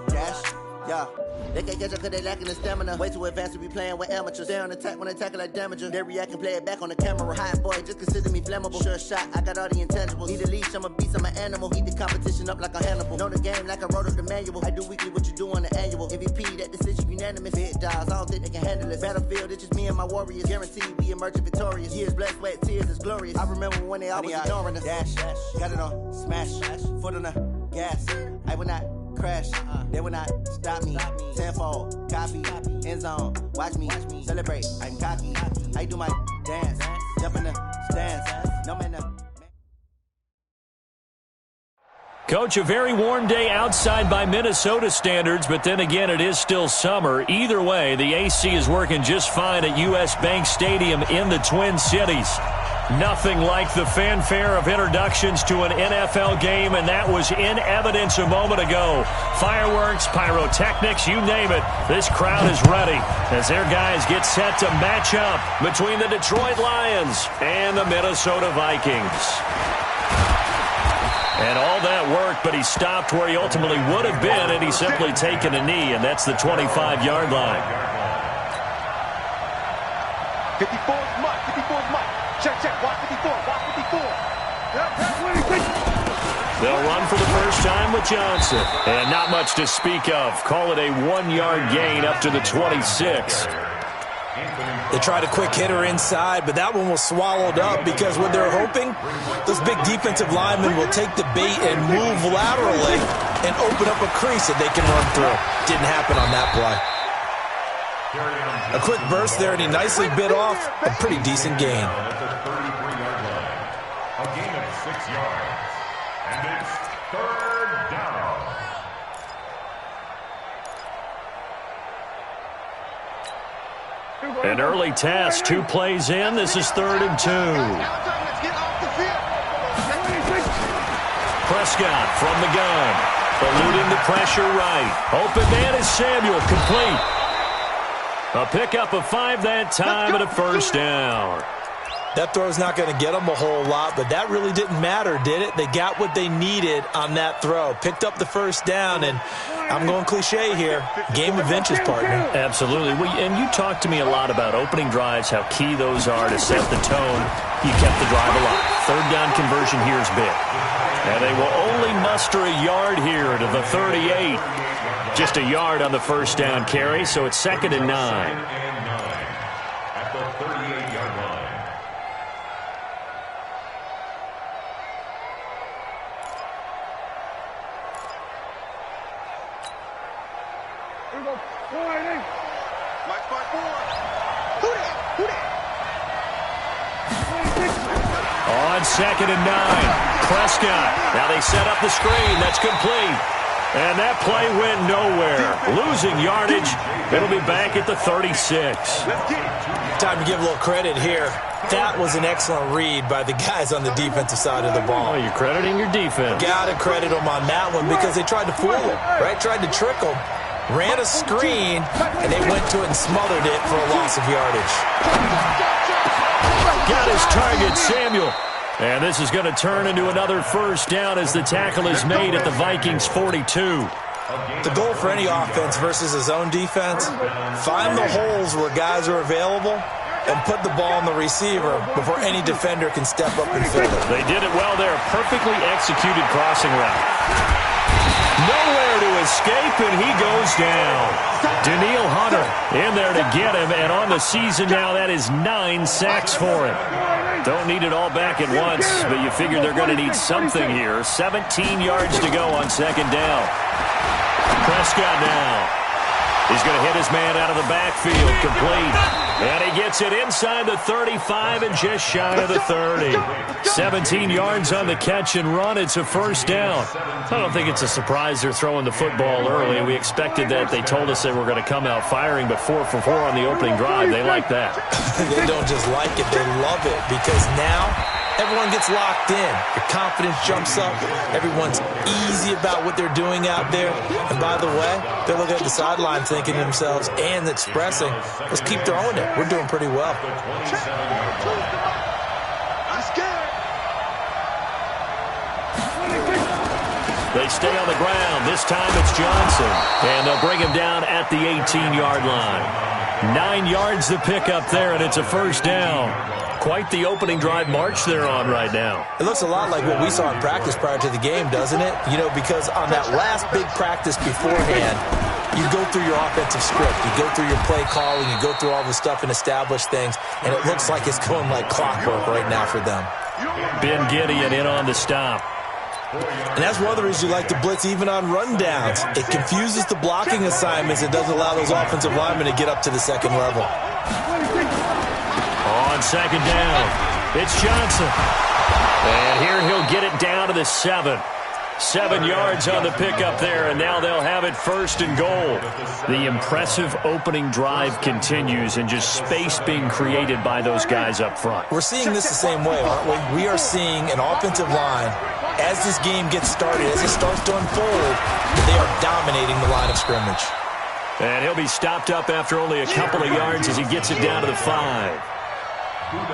dash, yeah. They can't catch up cause they lacking the stamina. Way too advanced to be playing with amateurs. Stay on attack when they tackle like damager. They react and play it back on the camera. Hot boy, just consider me flammable. Sure shot, I got all the intangibles. Need a leash, I'm a beast, I'm an animal. Eat the competition up like a Hannibal. Know the game like I wrote up the manual. I do weekly what you do on the annual. MVP, that decision unanimous. Big dogs, I don't think they can handle it. Battlefield, it's just me and my warriors. Guaranteed we emerging victorious. Years, blood, sweat, tears, it's glorious. I remember when they always ignoring us. Dash, got it on, smash, foot on the gas. I will not crash, they will not stop me. Tenfold, copy, end zone, watch me celebrate. I'm cocky, I do my dance, jump in the stands. No man, Coach, a very warm day outside by Minnesota standards, but then again, it is still summer. Either way, the AC is working just fine at U.S. Bank Stadium in the Twin Cities. Nothing like the fanfare of introductions to an NFL game, and that was in evidence a moment ago. Fireworks, pyrotechnics, you name it. This crowd is ready as their guys get set to match up between the Detroit Lions and the Minnesota Vikings. And all that worked, but he stopped where he ultimately would have been, and he's simply taken a knee, and that's the 25-yard line. 54's Mike, 54's Mike. Check, watch 54, watch 54. They'll run for the first time with Johnson. And not much to speak of. Call it a 1-yard gain up to the 26. They tried a quick hitter inside, but that one was swallowed up because what they're hoping, those big defensive linemen will take the bait and move laterally and open up a crease that they can run through. Didn't happen on that play. A quick burst there, and he nicely bit off a pretty decent gain. A gain of 6 yards. And it's third down. An early test, 2 plays in. This is 3rd and 2. Prescott from the gun. Eluding the pressure right. Open man is Samuel, complete. A pickup of 5 that time and a first down. That throw's not going to get them a whole lot, but that really didn't matter, did it? They got what they needed on that throw. Picked up the first down, and I'm going cliche here. Game of inches, partner. Absolutely. And you talked to me a lot about opening drives, how key those are to set the tone. You kept the drive alive. 3rd down conversion here is big. And they will only muster a yard here to the 38. Just a yard on the first down carry, so it's 2nd and 9. At the 38-yard line. On 2nd and 9, Prescott. Now they set up the screen. That's complete. And that play went nowhere. Losing yardage. It'll be back at the 36. Time to give a little credit here. That was an excellent read by the guys on the defensive side of the ball. Oh, you're crediting your defense. Got to credit them on that one because they tried to fool him, right? Tried to trick him. Ran a screen, and they went to it and smothered it for a loss of yardage. Got his target, Samuel. And this is going to turn into another first down as the tackle is made at the Vikings 42. The goal for any offense versus his own defense, find the holes where guys are available and put the ball on the receiver before any defender can step up and fill it. They did it well there. Perfectly executed crossing route. Nowhere to escape, and he goes down. Daniil Hunter in there to get him, and on the season now, that is 9 sacks for him. Don't need it all back at once, but you figure they're going to need something here. 17 yards to go on 2nd down. Prescott now. He's going to hit his man out of the backfield, complete. And he gets it inside the 35 and just shy of the 30. 17 yards on the catch and run. It's a first down. I don't think it's a surprise they're throwing the football early. We expected that. They told us they were going to come out firing, but 4 for 4 on the opening drive. They like that. They don't just like it. They love it because now everyone gets locked in. Your confidence jumps up. Everyone's easy about what they're doing out there. And by the way, they're looking at the sideline thinking to themselves and expressing, let's keep throwing it. We're doing pretty well. They stay on the ground. This time it's Johnson. And they'll bring him down at the 18-yard line. 9 yards to pick up there, and it's a first down. Quite the opening drive march they're on right now. It looks a lot like what we saw in practice prior to the game, doesn't it? You know, because on that last big practice beforehand, you go through your offensive script. You go through your play calling. You go through all the stuff and establish things. And it looks like it's going like clockwork right now for them. Ben Gideon in on the stop. And that's one of the reasons you like to blitz even on rundowns. It confuses the blocking assignments. It doesn't allow those offensive linemen to get up to the second level. On second down, it's Johnson. And here he'll get it down to the 7. 7 yards on the pickup there, and now they'll have it first and goal. The impressive opening drive continues, and just space being created by those guys up front. We're seeing this the same way, aren't we? We are seeing an offensive line, as this game gets started, as it starts to unfold, they are dominating the line of scrimmage. And he'll be stopped up after only a couple of yards as he gets it down to the 5.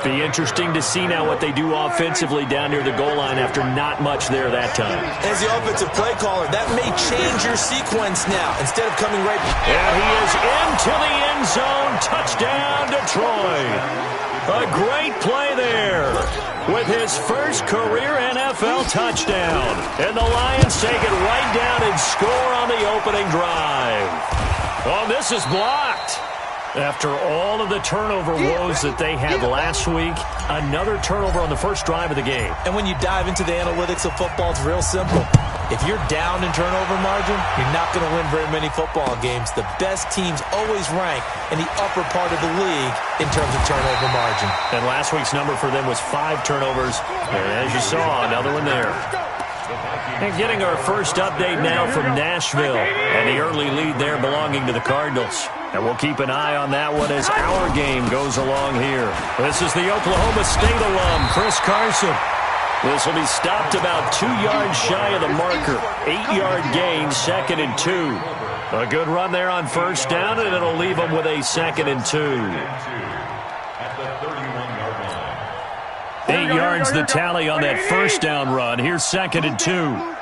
Be interesting to see now what they do offensively down near the goal line after not much there that time. As the offensive play caller, that may change your sequence now. Instead of coming right... And he is into the end zone. Touchdown, Detroit. A great play there with his first career NFL touchdown. And the Lions take it right down and score on the opening drive. Oh, this is blocked. After all of the turnover woes that they had last week, another turnover on the first drive of the game. And when you dive into the analytics of football, it's real simple. If you're down in turnover margin, you're not going to win very many football games. The best teams always rank in the upper part of the league in terms of turnover margin. And last week's number for them was 5 turnovers. And as you saw, another one there. And getting our first update now from Nashville. And the early lead there belonging to the Cardinals. And we'll keep an eye on that one as our game goes along here. This is the Oklahoma State alum, Chris Carson. This will be stopped about 2 yards shy of the marker. 8-yard gain, 2nd and 2. A good run there on first down, and it'll leave them with a 2nd and 2. 8 yards the tally on that first down run. Here's 2nd and 2.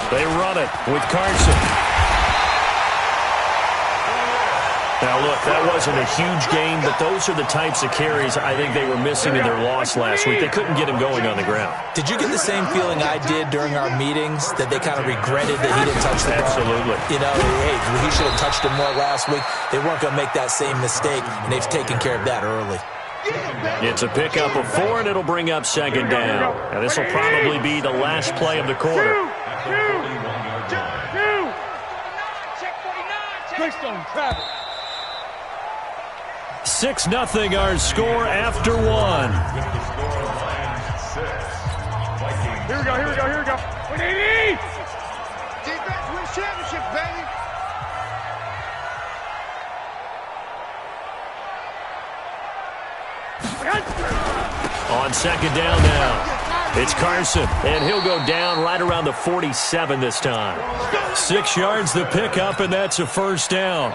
They run it with Carson. Now, look, that wasn't a huge gain, but those are the types of carries I think they were missing in their loss last week. They couldn't get him going on the ground. Did you get the same feeling I did during our meetings, that they kind of regretted that he didn't touch the ball? Absolutely. You know, hey, he should have touched him more last week. They weren't going to make that same mistake, and they've taken care of that early. It's a pickup of 4, and it'll bring up 2nd down. Now, this will probably be the last play of the quarter. 6-0 our score after 1. Here we go. We need defense wins championship, baby. On 2nd down now. It's Carson, and he'll go down right around the 47 this time. 6 yards the pickup, and that's a first down.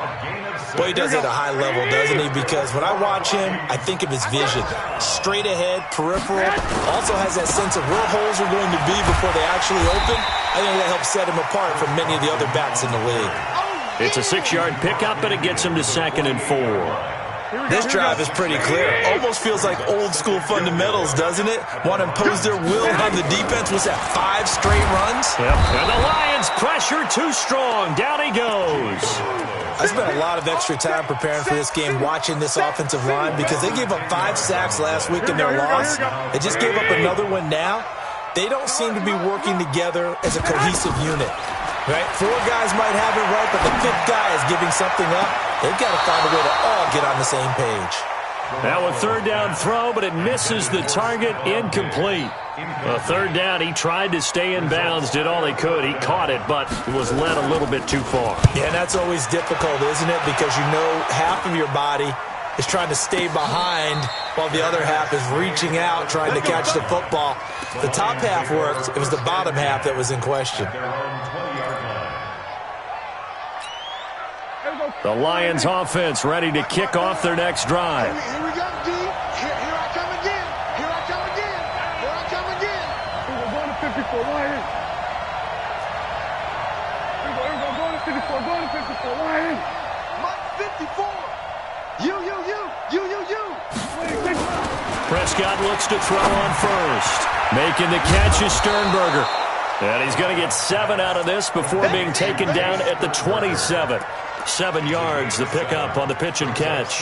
Boy, he does it at a high level, doesn't he? Because when I watch him, I think of his vision. Straight ahead, peripheral. Also has that sense of where holes are going to be before they actually open. I think that helps set him apart from many of the other backs in the league. It's a 6-yard pickup, and it gets him to 2nd and 4. This drive is pretty clear. Almost feels like old-school fundamentals, doesn't it? Want to impose their will on the defense. Was that 5 straight runs? Yep. And the Lions pressure too strong. Down he goes. I spent a lot of extra time preparing for this game, watching this offensive line, because they gave up 5 sacks last week in their loss. They just gave up another one now. They don't seem to be working together as a cohesive unit. Right? 4 guys might have it right, but the 5th guy is giving something up. They've got to find a way to all get on the same page. Now a 3rd down throw, but it misses the target, incomplete. A 3rd down, he tried to stay in bounds, did all he could. He caught it, but it was led a little bit too far. Yeah, and that's always difficult, isn't it? Because you know half of your body is trying to stay behind while the other half is reaching out, trying to catch the football. The top half worked. It was the bottom half that was in question. The Lions offense ready to kick off their next drive. Here we go, D. Here I come again. Here I come again. Here I come again. Prescott looks to throw on first. Making the catch is Sternberger. And he's going to get 7 out of this before being taken down at the 27. 7 yards, the pickup on the pitch and catch.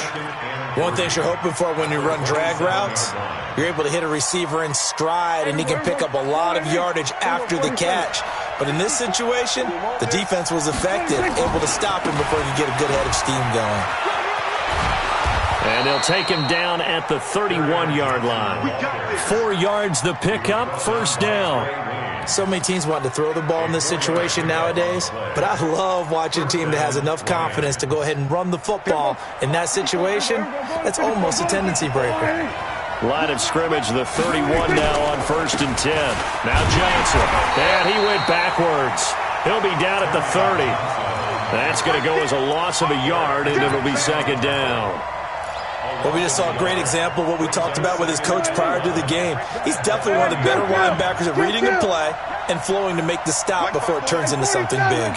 One thing you're hoping for when you run drag routes, you're able to hit a receiver in stride, and he can pick up a lot of yardage after the catch. But in this situation, the defense was effective, able to stop him before he could get a good head of steam going. And they'll take him down at the 31-yard line. 4 yards the pickup, first down. So many teams want to throw the ball in this situation nowadays, but I love watching a team that has enough confidence to go ahead and run the football. In that situation, that's almost a tendency breaker. Line of scrimmage, the 31 now on 1st and 10. Now Johnson, and he went backwards. He'll be down at the 30. That's going to go as a loss of a yard, and it'll be 2nd down. Well, we just saw a great example of what we talked about with his coach prior to the game. He's definitely one of the better linebackers at reading a play and flowing to make the stop before it turns into something big.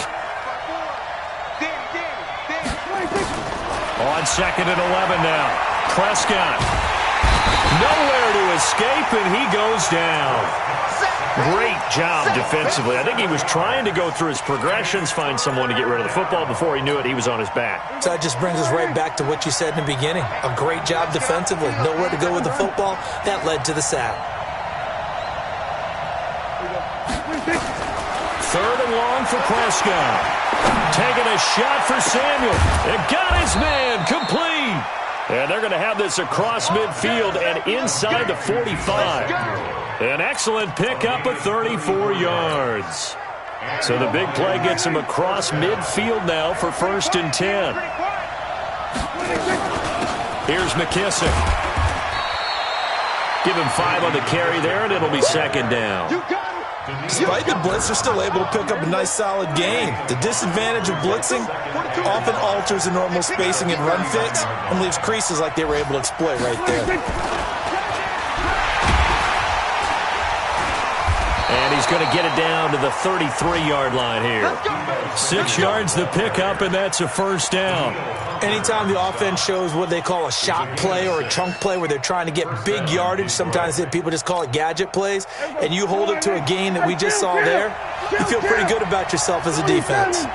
On 2nd and 11 now. Prescott. Nowhere to escape, and he goes down. Great job defensively. I think he was trying to go through his progressions, find someone to get rid of the football. Before he knew it, he was on his back. So that just brings us right back to what you said in the beginning. A great job defensively. Nowhere to go with the football. That led to the sack. 3rd and long for Prescott. Taking a shot for Samuel. It got his man complete. And they're going to have this across midfield and inside the 45. An excellent pickup of 34 yards. So the big play gets him across midfield now for 1st and 10. Here's McKissick. Give him 5 on the carry there, and it'll be 2nd down. Despite the blitz, they're still able to pick up a nice, solid gain. The disadvantage of blitzing often alters the normal spacing and run fits and leaves creases like they were able to exploit right there. And he's going to get it down to the 33-yard line here. 6 yards the pickup, and that's a 1st down. Anytime the offense shows what they call a shot play or a chunk play where they're trying to get big yardage, sometimes people just call it gadget plays, and you hold it to a gain that we just saw there, you feel pretty good about yourself as a defense.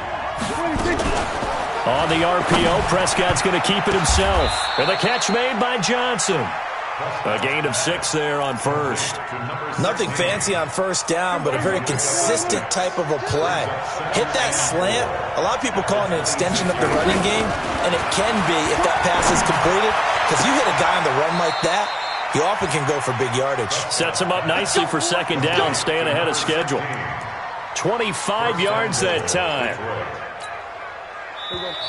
On the RPO, Prescott's going to keep it himself. And the catch made by Johnson. A gain of 6 there on 1st. Nothing fancy on 1st down, but a very consistent type of a play. Hit that slant. A lot of people call it an extension of the running game, and it can be if that pass is completed, because you hit a guy on the run like that, he often can go for big yardage. Sets him up nicely for 2nd down, staying ahead of schedule. 25 yards that time.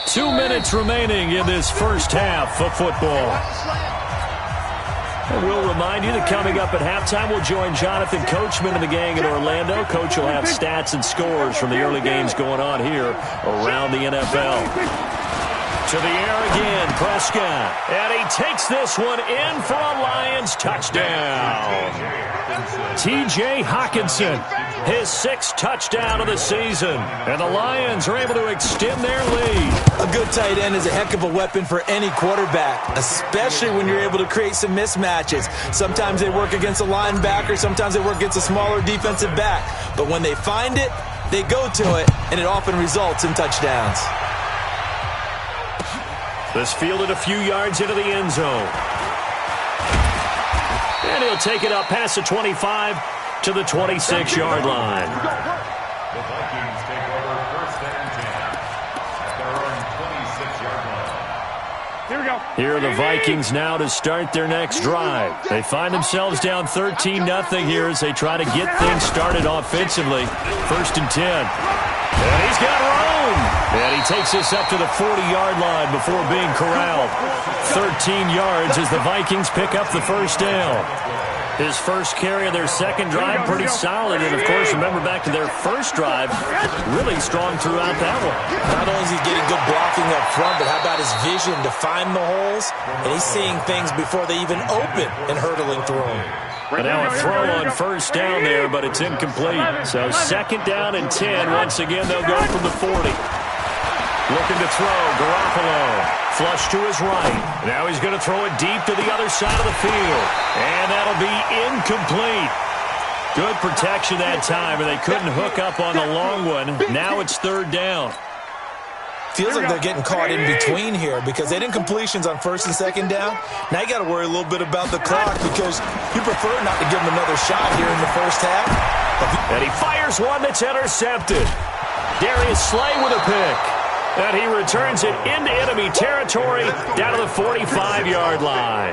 2 minutes remaining in this first half of football. And we'll remind you that coming up at halftime, we'll join Jonathan Coachman and the gang in Orlando. Coach will have stats and scores from the early games going on here around the NFL. To the air again, Prescott. And he takes this one in for a Lions touchdown. T.J. Hockenson, his 6th touchdown of the season. And the Lions are able to extend their lead. A good tight end is a heck of a weapon for any quarterback, especially when you're able to create some mismatches. Sometimes they work against a linebacker, sometimes they work against a smaller defensive back. But when they find it, they go to it, and it often results in touchdowns. This fielded a few yards into the end zone. And he'll take it up past the 25 to the 26-yard line. The Vikings take over 1st and 10 at their own 26-yard line. Here we go. Here are the Vikings now to start their next drive. They find themselves down 13-0 here as they try to get things started offensively. 1st and 10. And he's got room. And he takes this up to the 40-yard line before being corralled. 13 yards as the Vikings pick up the 1st down. His first carry of their 2nd drive, pretty solid. And, of course, remember back to their 1st drive, really strong throughout that one. Not only is he getting good blocking up front, but how about his vision to find the holes? And he's seeing things before they even open and hurdling through them. And now a throw on 1st down there, but it's incomplete. So 2nd down and 10. Once again, they'll go from the 40. Looking to throw, Garoppolo. Flush to his right. Now he's going to throw it deep to the other side of the field. And that'll be incomplete. Good protection that time, and they couldn't hook up on the long one. Now it's third down. Feels like they're getting caught in between here because they didn't completions on first and second down. Now you got to worry a little bit about the clock because you prefer not to give them another shot here in the first half. And he fires one that's intercepted. Darius Slay with a pick. And he returns it into enemy territory down to the 45-yard line.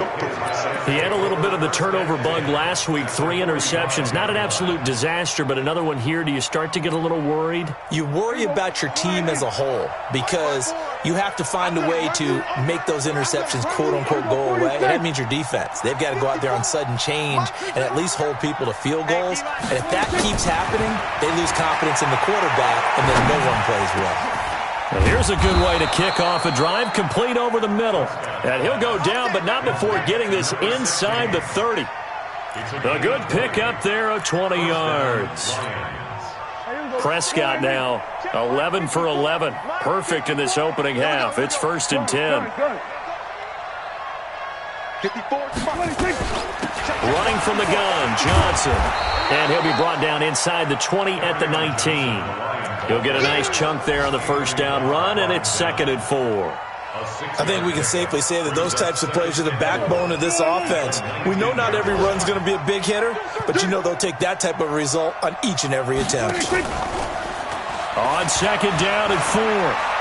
He had a little bit of the turnover bug last week, 3 interceptions. Not an absolute disaster, but another one here. Do you start to get a little worried? You worry about your team as a whole because you have to find a way to make those interceptions, quote-unquote, go away. And that means your defense. They've got to go out there on sudden change and at least hold people to field goals. And if that keeps happening, they lose confidence in the quarterback, and then no one plays well. And here's a good way to kick off a drive, complete over the middle. And he'll go down, but not before getting this inside the 30. A good pick up there of 20 yards. Prescott now 11 for 11. Perfect in this opening half. It's 1st and 10. Running from the gun, Johnson. And he'll be brought down inside the 20 at the 19. He'll get a nice chunk there on the first down run, and it's 2nd and 4. I think we can safely say that those types of plays are the backbone of this offense. We know not every run's going to be a big hitter, but you know they'll take that type of result on each and every attempt. On 2nd down and 4,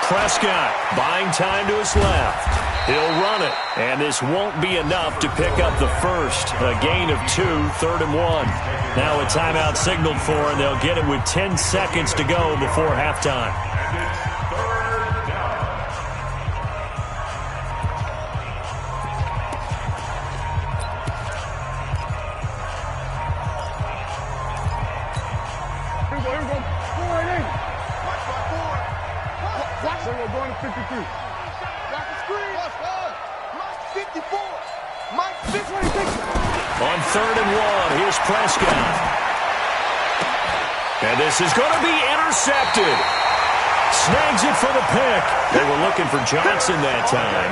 Prescott buying time to his left. He'll run it, and this won't be enough to pick up the first. A gain of 2, 3rd and 1. Now a timeout signaled for, and they'll get it with 10 seconds to go before halftime. Here we go. 4-8. Watch. We're going to 53. Watch the screen. Mike 54. Mike 56. On 3rd and 1, here's Prescott. And this is going to be intercepted. Snags it for the pick. They were looking for Johnson that time.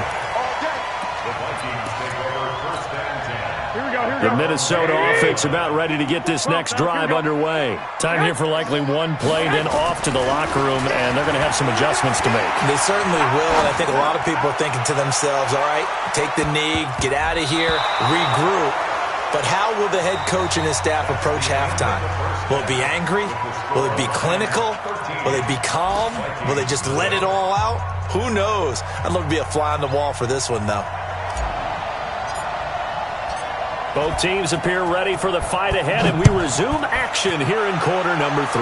The Vikings take over 1st and 10. Here we go. The Minnesota offense about ready to get this next drive underway. Time here for likely one play, then off to the locker room, and they're going to have some adjustments to make. They certainly will, and I think a lot of people are thinking to themselves, all right, take the knee, get out of here, regroup. But how will the head coach and his staff approach halftime? Will it be angry? Will it be clinical? Will they be calm? Will they just let it all out? Who knows? I'd love to be a fly on the wall for this one, though. Both teams appear ready for the fight ahead, and we resume action here in quarter number 3.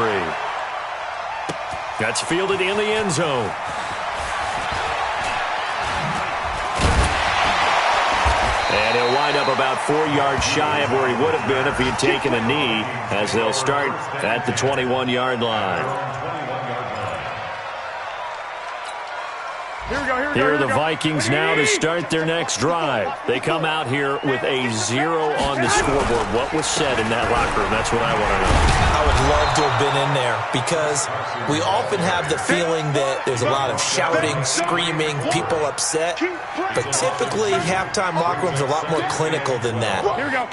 That's fielded in the end zone. And he'll wind up about 4 yards shy of where he would have been if he had taken a knee, as they'll start at the 21-yard line. Here are the Vikings now to start their next drive. They come out here with a 0 on the scoreboard. What was said in that locker room? That's what I want to know. I would love to have been in there because we often have the feeling that there's a lot of shouting, screaming, people upset. But typically, halftime locker rooms are a lot more clinical than that.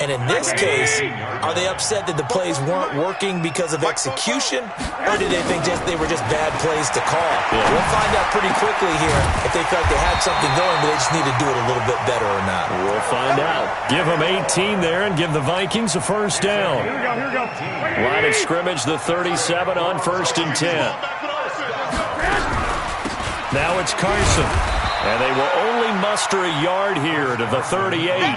And in this case, are they upset that the plays weren't working because of execution? Or do they think they were just bad plays to call? Yeah. We'll find out pretty quickly here if they felt they had something going, but they just need to do it a little bit better or not. We'll find out. Give them 18 there and give the Vikings a first down. Here we go. Line of scrimmage, the 37 on 1st and 10. Now it's Carson. And they will only muster a yard here to the 38.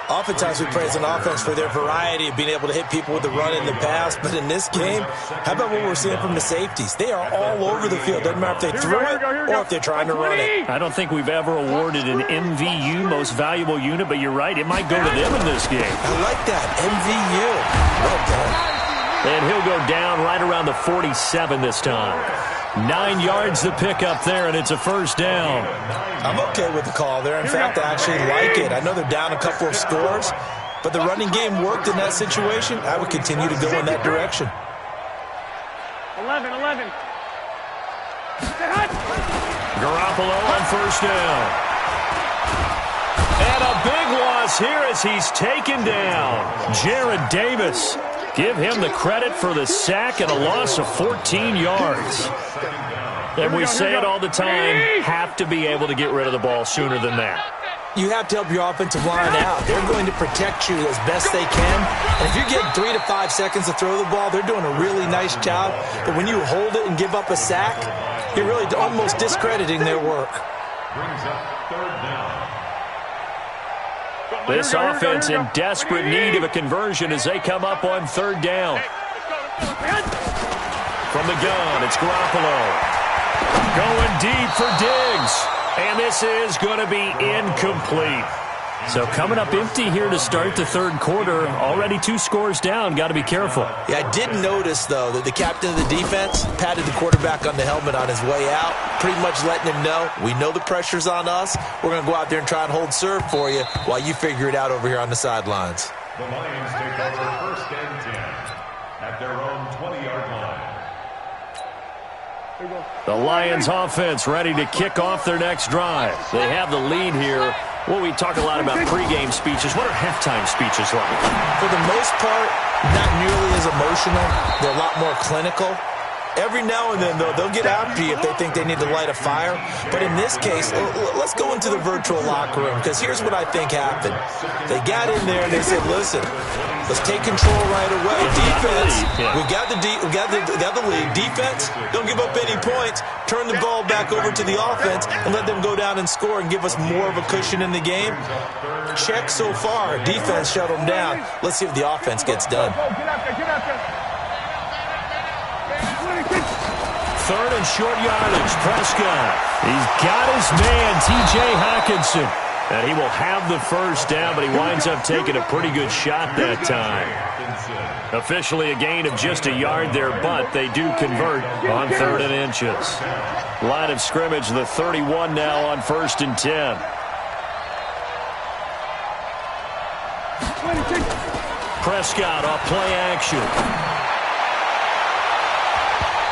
Oftentimes we praise an offense for their variety of being able to hit people with the run in the pass, but in this game, how about what we're seeing from the safeties? They are all over the field. Doesn't matter if they threw it or if they're trying to run it. I don't think we've ever awarded an MVU, most valuable unit, but you're right, it might go to them in this game. I like that, MVU. Well done. And he'll go down right around the 47 this time. 9 yards to pick up there, and it's a first down. I'm okay with the call there. In fact, I actually like it. I know they're down a couple of scores, but the running game worked in that situation. I would continue to go in that direction. 11. Garoppolo on first down. And a big loss here as he's taken down. Jared Davis. Give him the credit for the sack and a loss of 14 yards. And we say it all the time, have to be able to get rid of the ball sooner than that. You have to help your offensive line out. They're going to protect you as best they can. And if you're getting 3 to 5 seconds to throw the ball, they're doing a really nice job. But when you hold it and give up a sack, you're really almost discrediting their work. Brings up third down. This offense in desperate need of a conversion as they come up on third down. From the gun, it's Garoppolo. Going deep for Diggs. And this is going to be incomplete. So coming up empty here to start the third quarter. Already 2 scores down. Got to be careful. Yeah, I did notice, though, that the captain of the defense patted the quarterback on the helmet on his way out, pretty much letting him know, we know the pressure's on us. We're going to go out there and try and hold serve for you while you figure it out over here on the sidelines. The Lions take over first and 10 at their own 20-yard line. The Lions offense ready to kick off their next drive. They have the lead here. Well, we talk a lot about pregame speeches. What are halftime speeches like? For the most part, not nearly as emotional. They're a lot more clinical. Every now and then, though, they'll get after you if they think they need to light a fire. But in this case, let's go into the virtual locker room, because here's what I think happened. They got in there and they said, listen, let's take control right away. Defense, we got the lead. Defense, don't give up any points. Turn the ball back over to the offense and let them go down and score and give us more of a cushion in the game. Check so far. Defense shut them down. Let's see if the offense gets done. Third and short yardage. Prescott. He's got his man, T.J. Hockenson. And he will have the first down, but he winds up taking a pretty good shot that time. Officially a gain of just a yard there, but they do convert on 3rd and inches. Line of scrimmage, the 31 now on 1st and 10. Prescott off play action.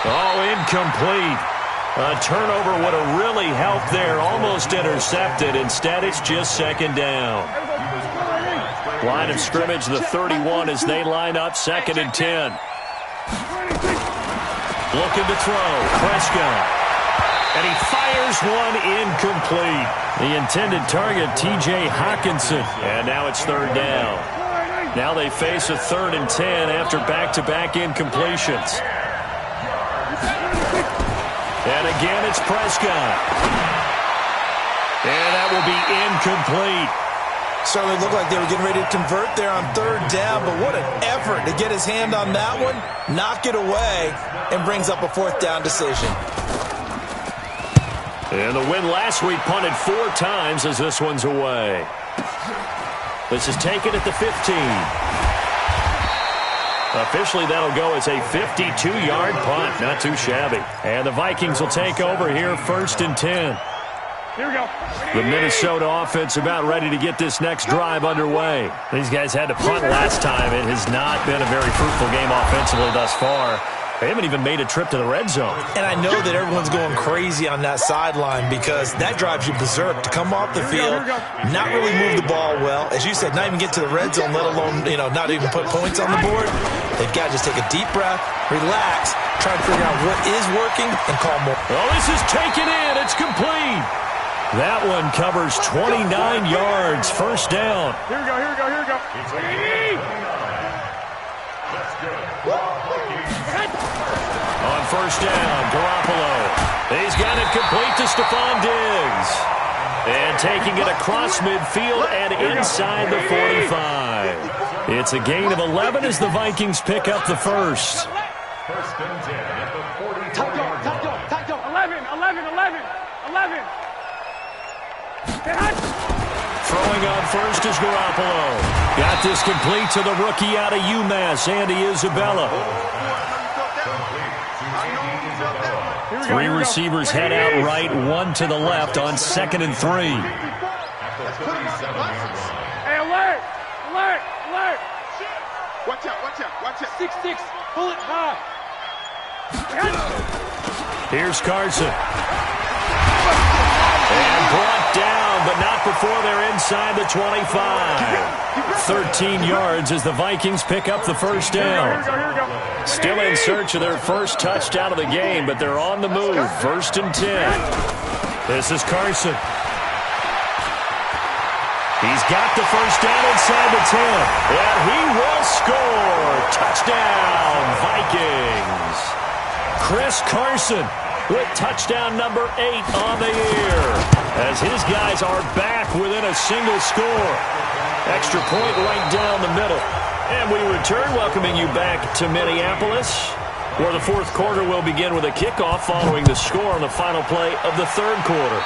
Oh, incomplete. A turnover would have really helped there. Almost intercepted. Instead, it's just 2nd down. Line of scrimmage, the 31 as they line up 2nd and 10. Looking to throw. Prescott. And he fires one incomplete. The intended target, T.J. Hockenson. And now it's 3rd down. Now they face a 3rd and 10 after back-to-back incompletions. And again, it's Prescott. And that will be incomplete. Certainly looked like they were getting ready to convert there on 3rd down, but what an effort to get his hand on that one, knock it away, and brings up a 4th down decision. And the win last week punted 4 times as this one's away. This is taken at the 15. Officially, that'll go as a 52-yard punt. Not too shabby. And the Vikings will take over here 1st and 10. Here we go. The Minnesota offense about ready to get this next drive underway. These guys had to punt last time. It has not been a very fruitful game offensively thus far. They haven't even made a trip to the red zone. And I know that everyone's going crazy on that sideline because that drives you berserk to come off the field, not really move the ball well. As you said, not even get to the red zone, let alone, not even put points on the board. They've got to just take a deep breath, relax, try to figure out what is working, and call more. Well, this is taken in. It's complete. That one covers 29 yards. 1st down. Here we go, here we go, here we go. That's good. On 1st down, Garoppolo. He's got it complete to Stephon Diggs. And taking it across midfield and inside the 45. It's a gain of 11 as the Vikings pick up the first. 1st and 10 at the 44-yard line. 11. Throwing on first is Garoppolo. Got this complete to the rookie out of UMass, Andy Isabella. 3 receivers head out right, 1 to the left on 2nd and 3. Hey, alert! Watch out. 6-6, pull it high. Here's Carson. And brought down, but not before they're inside the 25. 13 yards as the Vikings pick up the first down. Still in search of their first touchdown of the game, but they're on the move. 1st and 10. This is Carson. He's got the first down inside the 10. And he will score. Touchdown, Vikings. Chris Carson with touchdown number 8 on the year, as his guys are back within a single score. Extra point right down the middle. And we return, welcoming you back to Minneapolis, where the 4th quarter will begin with a kickoff following the score on the final play of the 3rd quarter.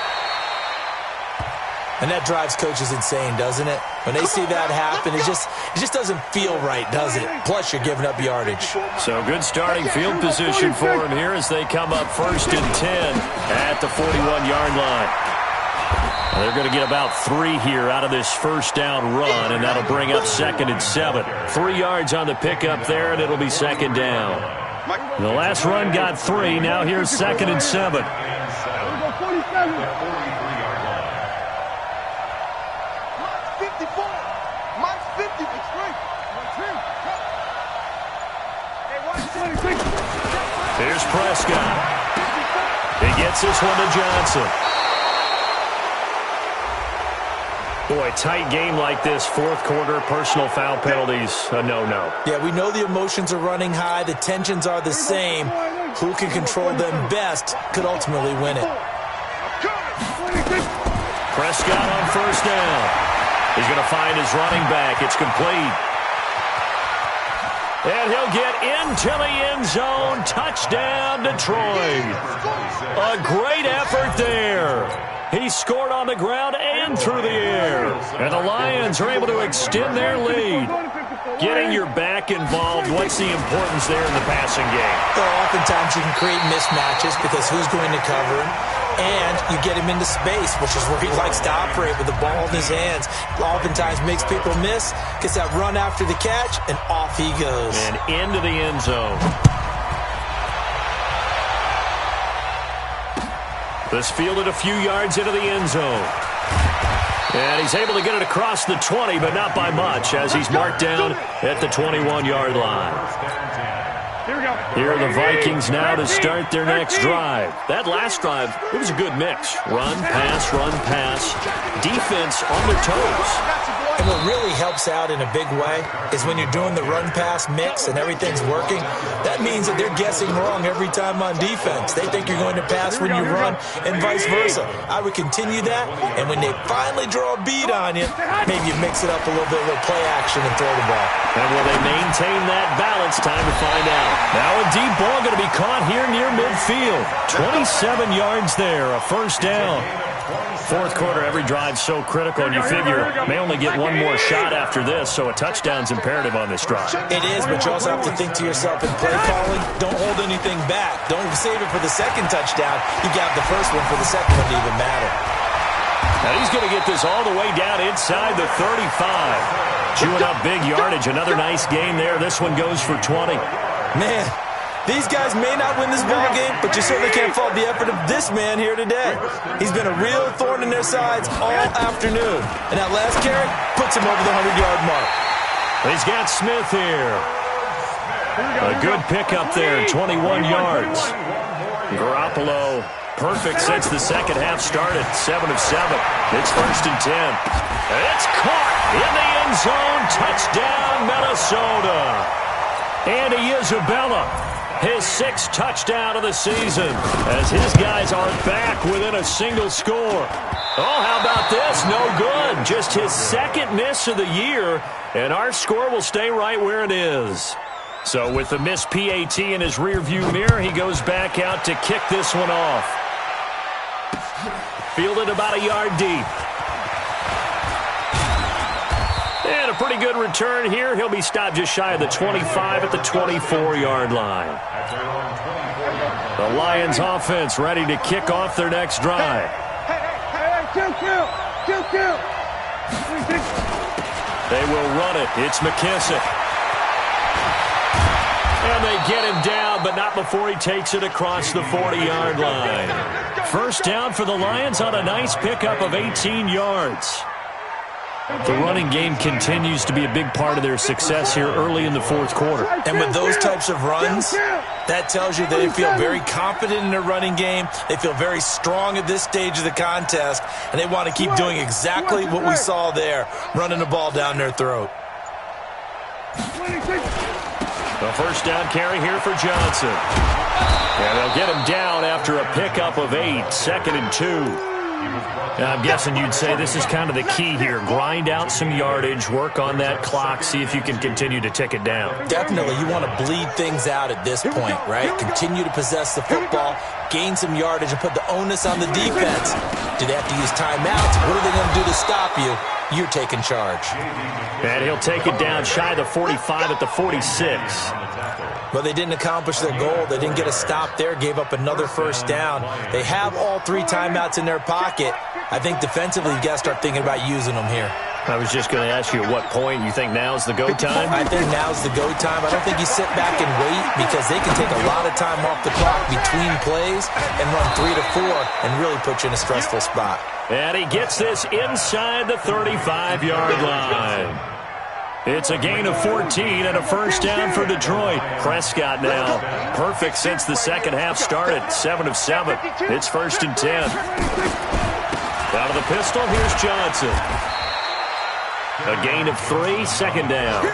And that drives coaches insane, doesn't it? When they see that happen, it just doesn't feel right, does it? Plus, you're giving up yardage. So good starting field position for him here as they come up 1st and 10 at the 41-yard line. They're going to get about 3 here out of this first down run, and that'll bring up 2nd and 7. 3 yards on the pickup there, and it'll be 2nd down. The last run got 3. Now here's 2nd and 7. Here's Prescott. He gets this one to Johnson. Boy, tight game like this, 4th quarter, personal foul penalties, a no-no. Yeah, we know the emotions are running high. The tensions are the same. Who can control them best could ultimately win it. Prescott on 1st down. He's going to find his running back. It's complete. And he'll get into the end zone. Touchdown, Detroit. A great effort there. He scored on the ground and through the air. And the Lions are able to extend their lead. Getting your back involved, what's the importance there in the passing game? Well, oftentimes you can create mismatches because who's going to cover him? And you get him into space, which is where he likes to operate with the ball in his hands. Oftentimes makes people miss, gets that run after the catch, and off he goes. And into the end zone. This fielded a few yards into the end zone. And he's able to get it across the 20, but not by much, as he's marked down at the 21-yard line. Here are the Vikings now to start their next drive. That last drive, it was a good mix. Run, pass, defense on their toes. And what really helps out in a big way is when you're doing the run-pass mix and everything's working, that means that they're guessing wrong every time on defense. They think you're going to pass when you run and vice versa. I would continue that, and when they finally draw a bead on you, maybe you mix it up a little bit with play action and throw the ball. And will they maintain that balance? Time to find out. Now a deep ball going to be caught here near midfield. 27 yards there, a 1st down. 4th quarter, every drive so critical, and you figure may only get one more shot after this, so a touchdown's imperative on this drive. It is, but you also have to think to yourself in play calling, don't hold anything back. Don't save it for the 2nd touchdown. You got the 1st one for the 2nd one to even matter. Now he's going to get this all the way down inside the 35. Chewing up big yardage. Another nice gain there. This one goes for 20. Man, these guys may not win this ball game, but you certainly can't fault the effort of this man here today. He's been a real thorn in their sides all afternoon. And that last carry puts him over the 100-yard mark. He's got Smith here. A good pickup there, 21 yards. Garoppolo, perfect since the 2nd half started, 7 of 7. It's 1st and 10. It's caught in the end zone. Touchdown, Minnesota. Andy Isabella, his 6th touchdown of the season, as his guys are back within a single score. Oh, how about this? No good. Just his 2nd miss of the year, and our score will stay right where it is. So with the missed PAT in his rearview mirror, he goes back out to kick this one off. Fielded about a yard deep. And a pretty good return here. He'll be stopped just shy of the 25 at the 24-yard line. The Lions offense ready to kick off their next drive. They will run it. It's McKissick. And they get him down, but not before he takes it across the 40-yard line. First down for the Lions on a nice pickup of 18 yards. The running game continues to be a big part of their success here early in the fourth quarter. And with those types of runs, that tells you they feel very confident in their running game. They feel very strong at this stage of the contest, and they want to keep doing exactly what we saw there, running the ball down their throat. The first down carry here for Johnson. And they'll get him down after a pickup of 8, 2nd and 2. Now, I'm guessing you'd say this is kind of the key here. Grind out some yardage, work on that clock, see if you can continue to tick it down. Definitely, you want to bleed things out at this point, right? Continue to possess the football, gain some yardage, and put the onus on the defense. Do they have to use timeouts? What are they going to do to stop you? You're taking charge. And he'll take it down shy of the 45 at the 46. But they didn't accomplish their goal. They didn't get a stop there, gave up another first down. They have all 3 timeouts in their pocket. I think defensively, you got to start thinking about using them here. I was just going to ask you at what point you think now's the go time? I think now's the go time. I don't think you sit back and wait because they can take a lot of time off the clock between plays and run 3 to 4 and really put you in a stressful spot. And he gets this inside the 35-yard line. It's a gain of 14 and a first down for Detroit. Prescott now perfect since the second half started. 7 of 7. It's 1st and 10. Out of the pistol, here's Johnson. A gain of 3, 2nd down.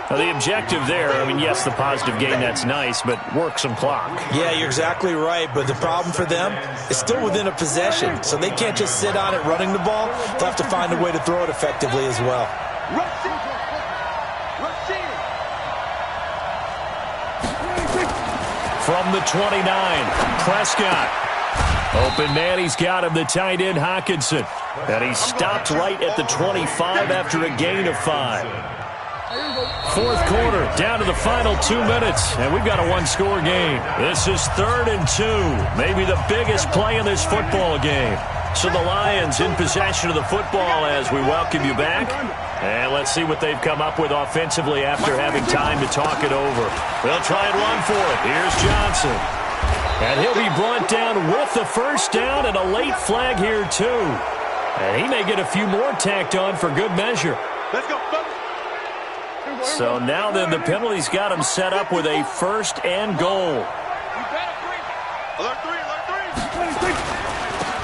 Now the objective there, I mean, yes, the positive gain, that's nice, but work some clock. Yeah, you're exactly right, but the problem for them is still within a possession, so they can't just sit on it running the ball. They'll have to find a way to throw it effectively as well. From the 29, Prescott. Open man, he's got him, the tight end Hockenson. And he stopped right at the 25 after a gain of 5. Fourth quarter, down to the final 2 minutes, and we've got a 1-score game. This is 3rd and 2, maybe the biggest play in this football game. So the Lions in possession of the football as we welcome you back. And let's see what they've come up with offensively after having time to talk it over. They'll try and run for it. Here's Johnson. And he'll be brought down with the first down and a late flag here, too. And he may get a few more tacked on for good measure. Let's go. So now then the penalty's got him set up with a 1st and goal. Alert 3.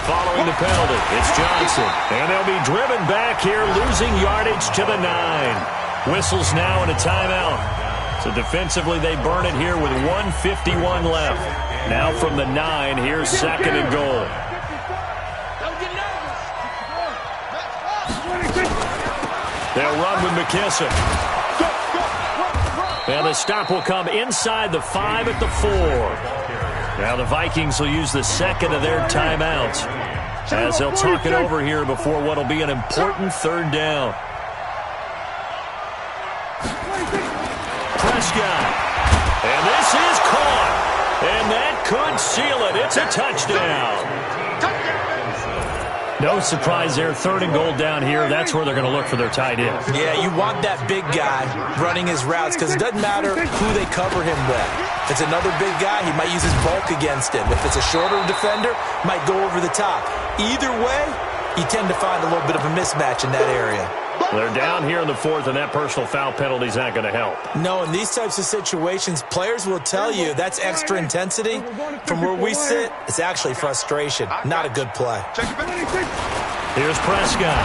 Following the penalty, it's Johnson. And they'll be driven back here, losing yardage to the 9. Whistles now and a timeout. So defensively, they burn it here with 1:51 left. Now from the 9, here's 2nd and goal. They'll run with McKissick. And the stop will come inside the 5 at the 4. Now the Vikings will use the 2nd of their timeouts as they'll talk it over here before what will be an important 3rd down. Prescott. And this is caught. And that could seal it. It's a touchdown. No surprise there. 3rd and goal down here. That's where they're going to look for their tight end. Yeah, you want that big guy running his routes because it doesn't matter who they cover him with. If it's another big guy, he might use his bulk against him. If it's a shorter defender, might go over the top. Either way, you tend to find a little bit of a mismatch in that area. They're down here in the 4th, and that personal foul penalty is not going to help. No, in these types of situations, players will tell you that's extra intensity. From where we sit, it's actually frustration. Not a good play. Here's Prescott.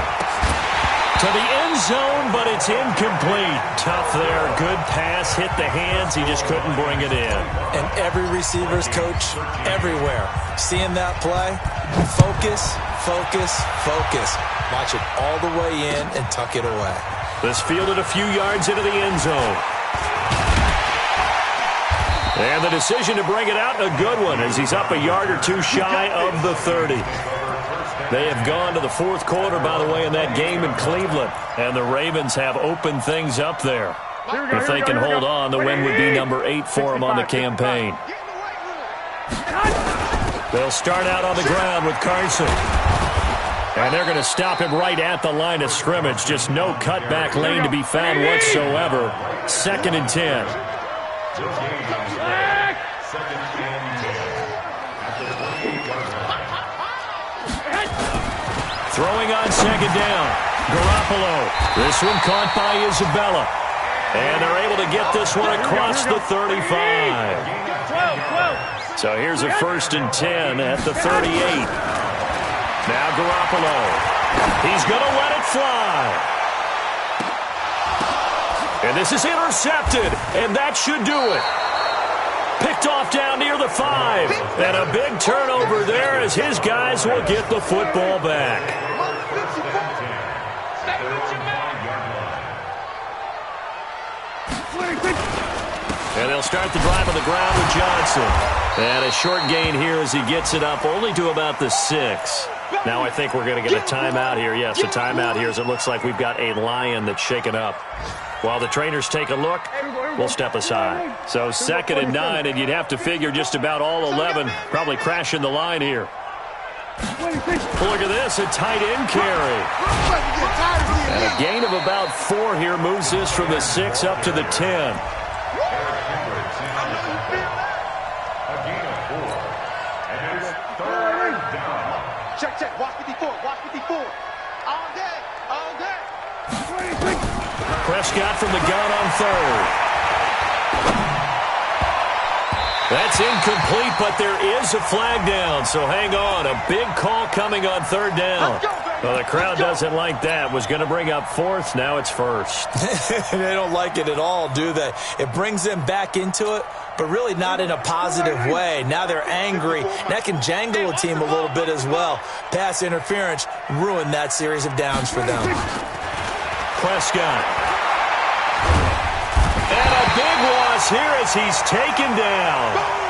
To the end zone, but it's incomplete. Tough there. Good pass. Hit the hands. He just couldn't bring it in. And every receiver's coach everywhere. Seeing that play, focus, focus, focus. Watch it all the way in and tuck it away. This fielded a few yards into the end zone. And the decision to bring it out, a good one, as he's up a yard or two shy of the 30. They have gone to the 4th quarter, by the way, in that game in Cleveland. And the Ravens have opened things up there. If they can hold on, the win would be number 8 for them on the campaign. They'll start out on the ground with Carson. And they're going to stop him right at the line of scrimmage. Just no cutback lane to be found whatsoever. 2nd and 10. This game is ready. Second and 10 at the 28-yard line. Throwing on second down. Garoppolo. This one caught by Isabella. And they're able to get this one across the 35. So here's a 1st and 10 at the 38. Now Garoppolo. He's going to let it fly. And this is intercepted. And that should do it. Picked off down near the 5. And a big turnover there as his guys will get the football back. And they'll start the drive on the ground with Johnson. And a short gain here as he gets it up only to about the 6. Now I think we're going to get a timeout here. Yes, a timeout here as it looks like we've got a Lion that's shaken up. While the trainers take a look, we'll step aside. So 2nd and 9, and you'd have to figure just about all 11 probably crashing the line here. Look at this, a tight end carry. And a gain of about 4 here moves this from the 6 up to the 10. Check. Watch 54. All day. Prescott from the gun on 3rd. That's incomplete, but there is a flag down, so hang on. A big call coming on 3rd down. Well, the crowd doesn't like that. Was going to bring up 4th. Now it's 1st. They don't like it at all, do they? It brings them back into it, but really not in a positive way. Now they're angry. That can jangle a team a little bit as well. Pass interference ruined that series of downs for them. Prescott. And a big loss here as he's taken down.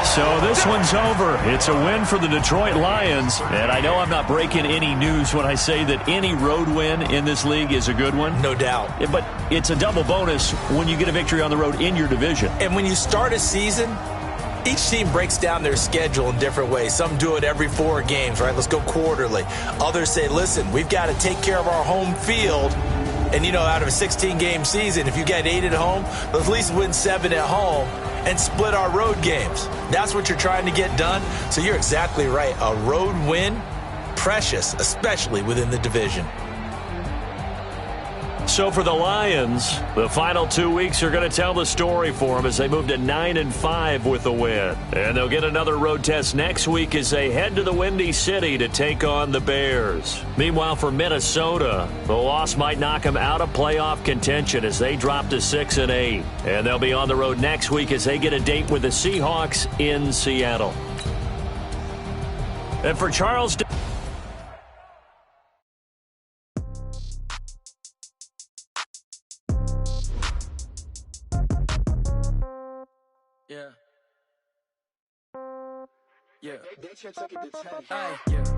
So this one's over. It's a win for the Detroit Lions. And I know I'm not breaking any news when I say that any road win in this league is a good one. No doubt. But it's a double bonus when you get a victory on the road in your division. And when you start a season, each team breaks down their schedule in different ways. Some do it every 4 games, right? Let's go quarterly. Others say, listen, we've got to take care of our home field. And, out of a 16-game season, if you get 8 at home, let's at least win 7 at home and split our road games. That's what you're trying to get done. So you're exactly right. A road win, precious, especially within the division. So for the Lions, the final 2 weeks are going to tell the story for them as they move to 9-5 with a win. And they'll get another road test next week as they head to the Windy City to take on the Bears. Meanwhile, for Minnesota, the loss might knock them out of playoff contention as they drop to 6-8. And they'll be on the road next week as they get a date with the Seahawks in Seattle. And for Charles...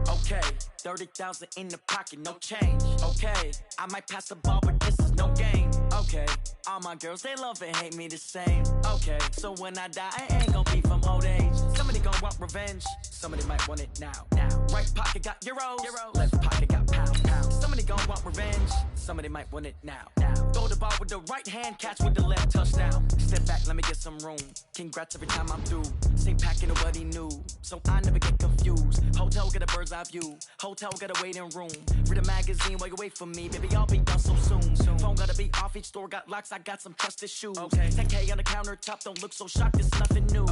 Okay, 30,000 in the pocket, no change. Okay, I might pass the ball, but this is no game. Okay, all my girls, they love and hate me the same. Okay, so when I die, I ain't gonna be from old age. Somebody gonna want revenge, somebody might want it now. Right pocket got euros, left pocket got pounds. Somebody gonna want revenge, somebody might want it now. Throw the ball with the right hand, catch with the left, touchdown. Step back, let me get some room. Congrats every time I'm through. Same packing what he knew, so I never get confused. Hotel get a bird's eye view, hotel got a waiting room. Read a magazine while you wait for me, baby, I'll be done so soon. Phone gotta be off, each store got locks, I got some trusted shoes. 10K on the countertop, don't look so shocked, it's nothing new.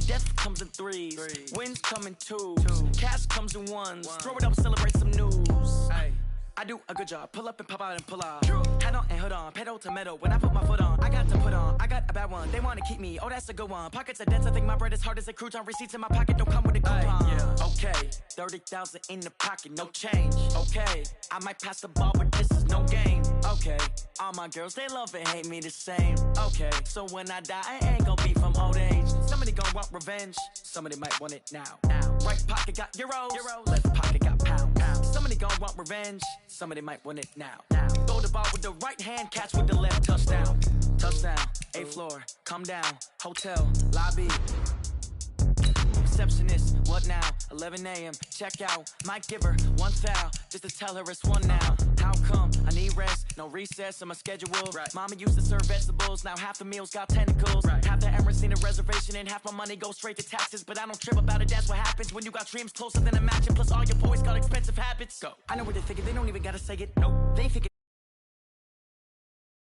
Death comes in threes, wins come in twos, cash comes in ones. Throw it up, celebrate some news. I do a good job, pull up and pop out and pull out. Head on and hood on, pedal to metal. When I put my foot on, I got to put on. I got a bad one, they wanna keep me, oh that's a good one. Pockets are dense, I think my bread is hard as a crouton. Receipts in my pocket don't come with a coupon. Okay, 30,000 in the pocket, no change. Okay, I might pass the ball, but this is no game. Okay, all my girls, they love and hate me the same. Okay, so when I die, I ain't gonna be from old age. Somebody gonna want revenge, somebody might want it now. Right pocket got euros, left pocket got pounds. Somebody gonna want revenge, somebody might want it now. Throw the ball with the right hand, catch with the left, touchdown. Touchdown, 8th floor, come down, hotel, lobby. Receptionist, What now? 11 a.m. Check out. Might give her one foul just to tell her it's one now. How come? I need rest. No recess on my schedule. Right. Mama used to serve vegetables. Now half the meals got tentacles. Right. Half the Emirates need a reservation and half my money goes straight to taxes. But I don't trip about it. That's what happens when you got dreams closer than a match. And plus all your boys got expensive habits. Go. I know what they're thinking. They don't even gotta say it. Nope. They think